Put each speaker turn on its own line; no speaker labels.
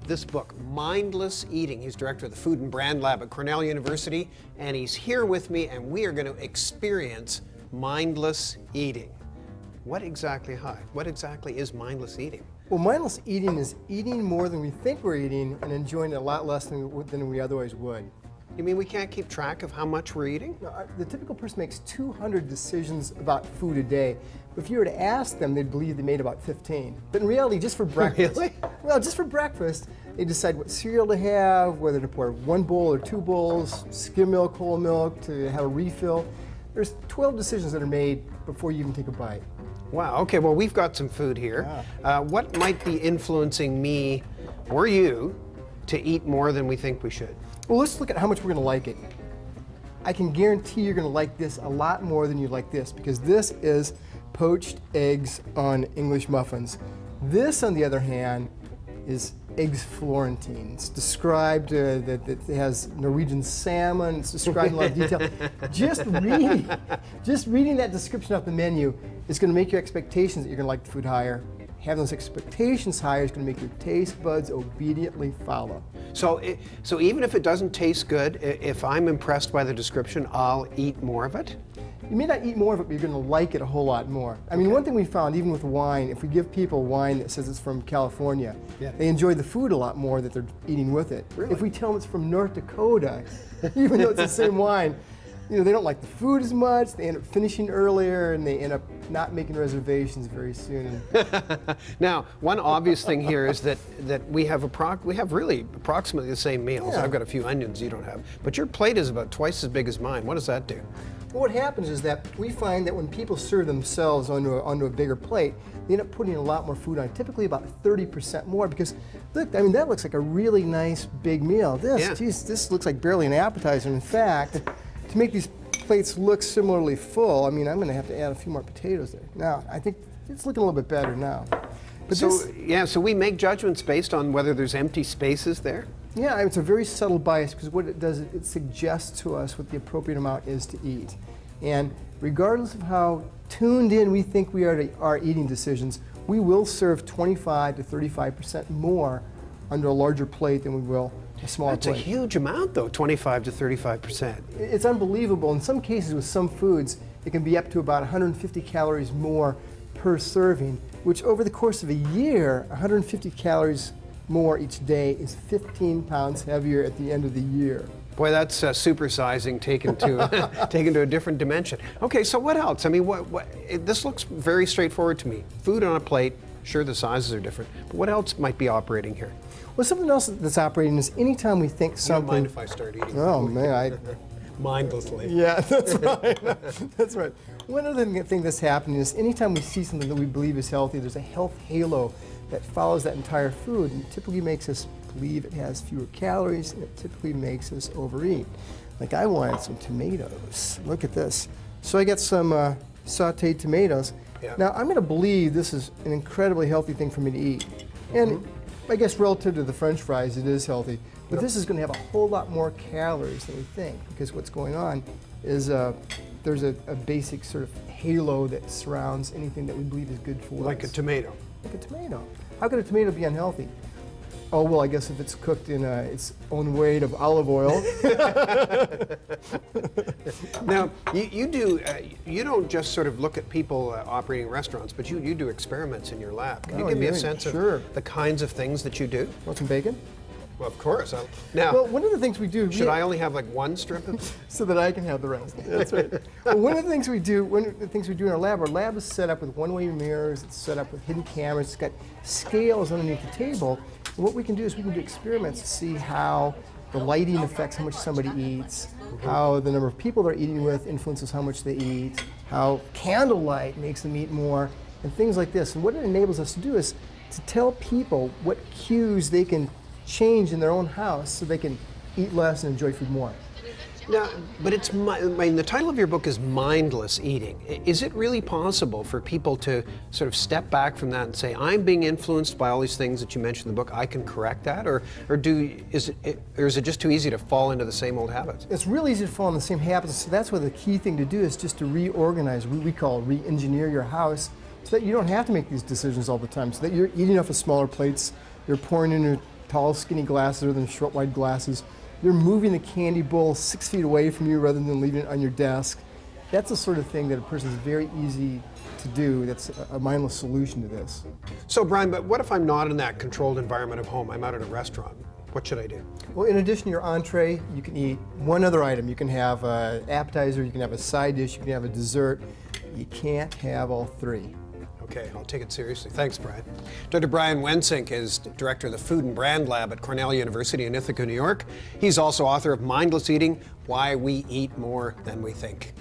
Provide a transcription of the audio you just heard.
this book, Mindless Eating. He's director of the Food and Brand Lab at Cornell University, and he's here with me, and we are going to experience mindless eating. What exactly is mindless eating?
Well, mindless eating is eating more than we think we're eating and enjoying it a lot less than we otherwise would.
You mean we can't keep track of how much we're eating?
No, the typical person makes 200 decisions about food a day. If you were to ask them, they'd believe they made about 15. But in reality, just for breakfast,
Really?
Well, just for breakfast, they decide what cereal to have, whether to pour one bowl or two bowls, skim milk, whole milk, to have a refill. There's 12 decisions that are made before you even take a bite.
Wow, okay, well, we've got some food here. What might be influencing me or you to eat more than we think we should?
Well, let's look at how much we're going to like it. I can guarantee you're going to like this a lot more than you like this, because this is poached eggs on English muffins. This, on the other hand, is eggs Florentine. It's described that it has Norwegian salmon. It's described in a lot of detail. Just reading that description off the menu is going to make your expectations that you're going to like the food higher. Having those expectations higher is going to make your taste buds obediently follow.
So even if it doesn't taste good, if I'm impressed by the description, I'll eat more of it?
You may not eat more of it, but you're going to like it a whole lot more. I mean, one thing we found, even with wine, if we give people wine that says it's from California, they enjoy the food a lot more that they're eating with it.
Really?
If we tell them it's from North Dakota, even though it's the same wine, you know, they don't like the food as much, they end up finishing earlier, and they end up not making reservations very soon.
Now, one obvious thing here is that we have really approximately the same meals.
Yeah.
I've got a few onions you don't have, but your plate is about twice as big as mine. What does that do?
Well, what happens is that we find that when people serve themselves onto a bigger plate, they end up putting a lot more food on, typically about 30% more, because look, I mean, that looks like a really nice big meal. This looks like barely an appetizer. In fact, to make these plates look similarly full, I mean, I'm going to have to add a few more potatoes there. Now, I think it's looking a little bit better now. But
so we make judgments based on whether there's empty spaces there?
Yeah, it's a very subtle bias, because what it does, it suggests to us what the appropriate amount is to eat. And regardless of how tuned in we think we are to our eating decisions, we will serve 25 to 35% more under a larger plate than we will a smaller plate.
That's a huge amount, though, 25 to 35%.
It's unbelievable. In some cases, with some foods, it can be up to about 150 calories more per serving, which over the course of a year, 150 calories more each day is 15 pounds heavier at the end of the year.
Boy, that's supersizing taken to a different dimension. Okay, so what else? I mean, this looks very straightforward to me. Food on a plate, sure, the sizes are different, but what else might be operating here?
Well, something else that's operating is anytime we think something...
You don't mind if I start eating?
Oh, man,
mindlessly.
Yeah, that's right. That's right. One other thing that's happening is anytime we see something that we believe is healthy, there's a health halo that follows that entire food, and it typically makes us believe it has fewer calories, and it typically makes us overeat. Like, I wanted some tomatoes. Look at this. So I got some sauteed tomatoes.
Yeah.
Now, I'm going to believe this is an incredibly healthy thing for me to eat. And I guess relative to the French fries, it is healthy. But this is going to have a whole lot more calories than we think, because what's going on is there's a basic sort of halo that surrounds anything that we believe is good for us.
Like a tomato.
Like a tomato. How could a tomato be unhealthy? Oh, well, I guess if it's cooked in its own weight of olive oil.
Now, you don't just sort of look at people operating restaurants, but you do experiments in your lab. Can you give me a sense of the kinds of things that you do?
Want some bacon?
Well, of course. Now,
well, one of the things we do...
Should I only have like one strip of it?
So that I can have the rest. That's right. Well, one of the things we do in our lab is set up with one-way mirrors, it's set up with hidden cameras, it's got scales underneath the table. And what we can do is we can do experiments to see how the lighting affects how much somebody eats, how the number of people they're eating with influences how much they eat, how candlelight makes them eat more, and things like this. And what it enables us to do is to tell people what cues they can change in their own house so they can eat less and enjoy food more.
Now, but the title of your book is Mindless Eating. Is it really possible for people to sort of step back from that and say, I'm being influenced by all these things that you mentioned in the book, I can correct that? Or is it just too easy to fall into the same old habits?
It's really easy to fall into the same habits, so that's why the key thing to do is just to reorganize, what we call re-engineer your house, so that you don't have to make these decisions all the time, so that you're eating off of smaller plates, you're pouring in your tall, skinny glasses rather than short, wide glasses. You're moving the candy bowl 6 feet away from you rather than leaving it on your desk. That's the sort of thing that a person is very easy to do. That's a mindless solution to this.
So Brian, but what if I'm not in that controlled environment of home? I'm out at a restaurant. What should I do?
Well, in addition to your entree, you can eat one other item. You can have an appetizer, you can have a side dish, you can have a dessert. You can't have all three.
Okay, I'll take it seriously. Thanks, Brian. Dr. Brian Wansink is director of the Food and Brand Lab at Cornell University in Ithaca, New York. He's also author of Mindless Eating: Why We Eat More Than We Think.